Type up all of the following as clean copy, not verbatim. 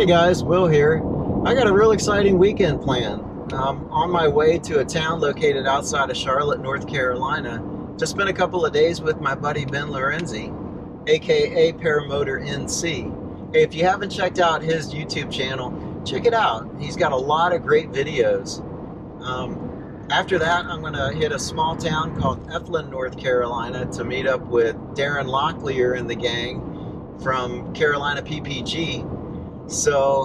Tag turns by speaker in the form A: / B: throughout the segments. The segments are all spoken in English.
A: guys, Will here. I got a real exciting weekend planned. I'm on my way to a town located outside of Charlotte, North Carolina, to spend a couple of days with my buddy Ben Lorenzi, aka Paramotor NC. Hey, if you haven't checked out his YouTube channel, check it out. He's got a lot of great videos. After that, I'm going to hit a small town called Eflin, North Carolina to meet up with Darren Locklear and the gang from Carolina PPG. So,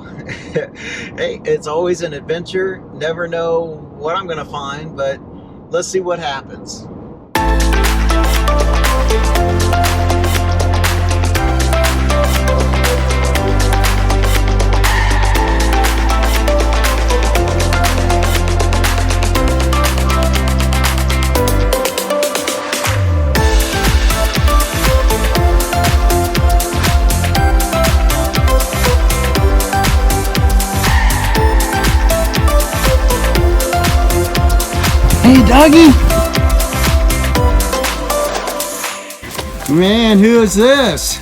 A: hey, it's always an adventure. Never know what I'm going to find, but let's see what happens.
B: Hey, doggy. Man, who is this?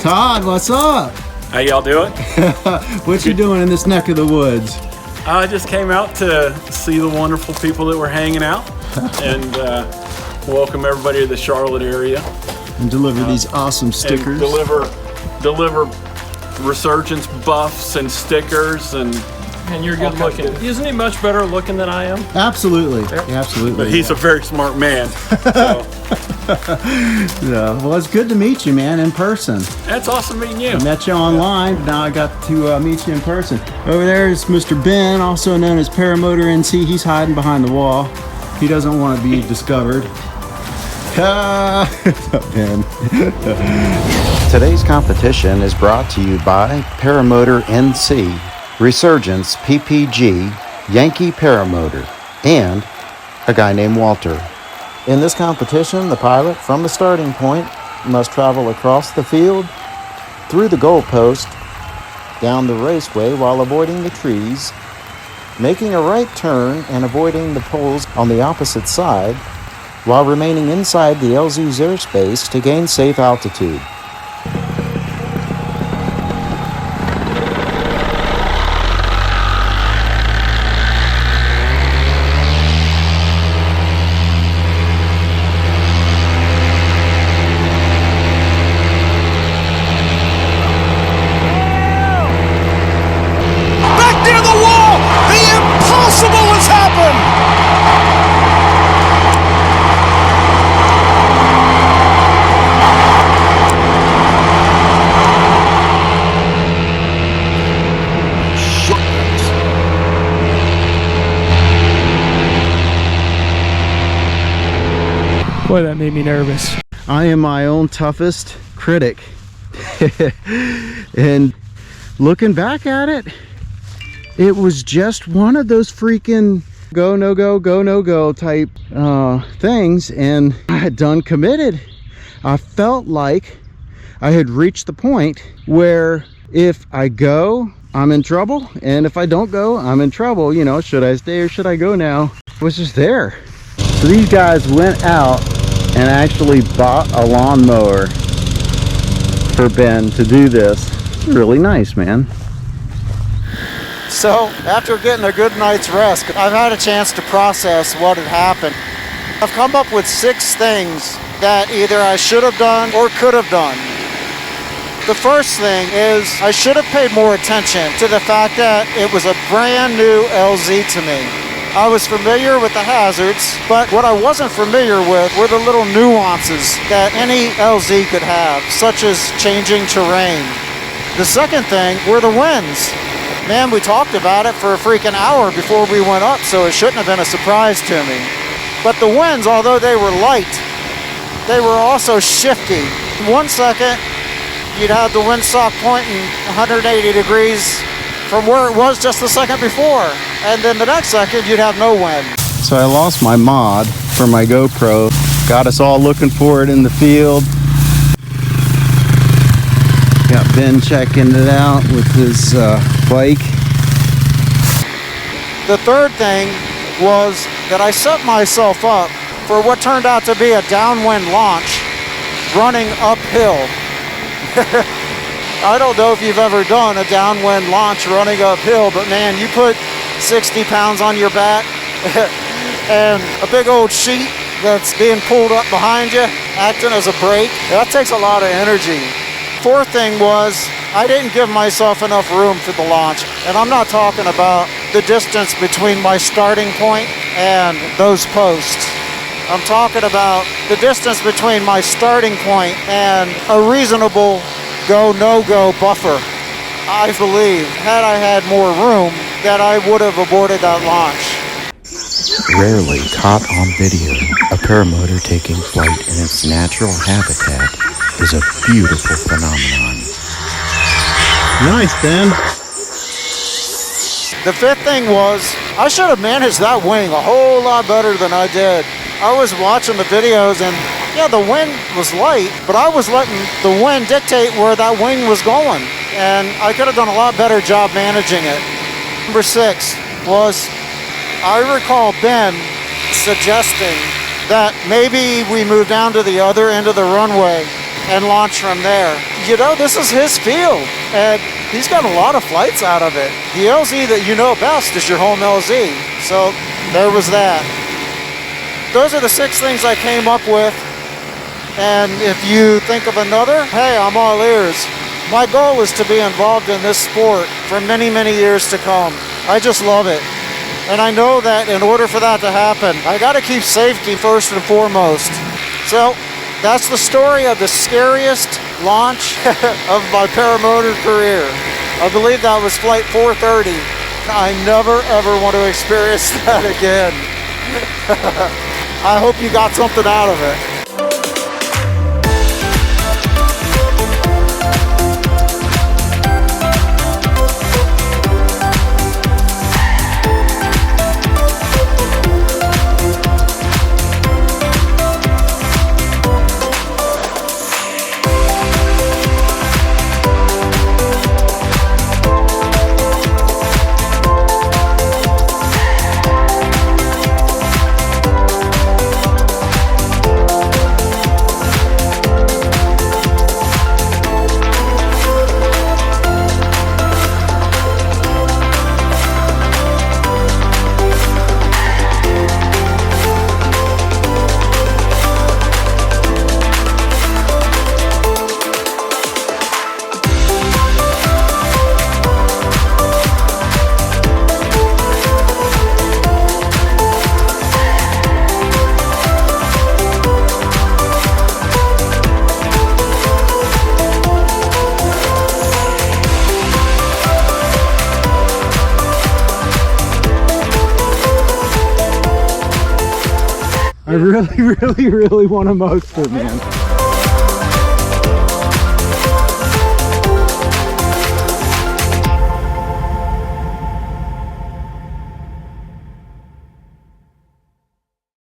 B: Todd, what's up?
C: How y'all doing?
B: What you doing in this neck of the woods?
C: I just came out to see the wonderful people that were hanging out and welcome everybody to the Charlotte area.
B: And deliver these awesome stickers.
C: And deliver Resurgence buffs and stickers and you're good looking. Isn't he much better looking than I am?
B: Absolutely, absolutely.
C: But he's a very smart man. So.
B: Yeah. Well, it's good to meet you, man, in person.
C: That's awesome meeting you.
B: I met you online, but now I got to meet you in person. Over there is Mr. Ben, also known as Paramotor NC. He's hiding behind the wall. He doesn't want to be discovered. Ben.
D: Today's competition is brought to you by Paramotor NC, Resurgence PPG, Yankee Paramotor, and a guy named Walter. In this competition, the pilot from the starting point must travel across the field, through the goalpost, down the raceway while avoiding the trees, making a right turn and avoiding the poles on the opposite side, while remaining inside the LZ's airspace to gain safe altitude.
E: Boy, that made me nervous.
B: I am my own toughest critic. And looking back at it, it was just one of those freaking go, no go type things. And I had done committed. I felt like I had reached the point where if I go, I'm in trouble. And if I don't go, I'm in trouble. You know, should I stay or should I go now? I was just there. So these guys went out and actually bought a lawnmower for Ben to do this. It's really nice, man. So, after getting a good night's rest, I've had a chance to process what had happened. I've come up with 6 things that either I should have done or could have done. The first thing is I should have paid more attention to the fact that it was a brand new LZ to me. I was familiar with the hazards, but what I wasn't familiar with were the little nuances that any LZ could have, such as changing terrain. The second thing were the winds. Man, we talked about it for a freaking hour before we went up, so it shouldn't have been a surprise to me. But the winds, although they were light, they were also shifty. In 1 second, you'd have the windsock pointing 180 degrees from where it was just the second before. And then the next second, you'd have no wind. So I lost my mod for my GoPro. Got us all looking for it in the field. Got Ben checking it out with his bike. The third thing was that I set myself up for what turned out to be a downwind launch running uphill. I don't know if you've ever done a downwind launch running uphill, but man, you put 60 pounds on your back and a big old sheet that's being pulled up behind you, acting as a brake. That takes a lot of energy. Fourth thing was, I didn't give myself enough room for the launch. And I'm not talking about the distance between my starting point and those posts. I'm talking about the distance between my starting point and a reasonable go, no-go buffer. I believe, had I had more room, that I would have aborted that launch.
D: Rarely caught on video, a paramotor taking flight in its natural habitat is a beautiful phenomenon.
A: Nice, Ben.
B: The fifth thing was, I should have managed that wing a whole lot better than I did. I was watching the videos and yeah, the wind was light, but I was letting the wind dictate where that wing was going. And I could have done a lot better job managing it. Number 6 was, I recall Ben suggesting that maybe we move down to the other end of the runway and launch from there. You know, this is his field, and he's got a lot of flights out of it. The LZ that you know best is your home LZ, so there was that. Those are the 6 things I came up with, and if you think of another, hey, I'm all ears. My goal is to be involved in this sport for many, many years to come. I just love it. And I know that in order for that to happen, I got to keep safety first and foremost. So that's the story of the scariest launch of my paramotor career. I believe that was flight 430. I never ever want to experience that again. I hope you got something out of it.
A: I really want to most it, man.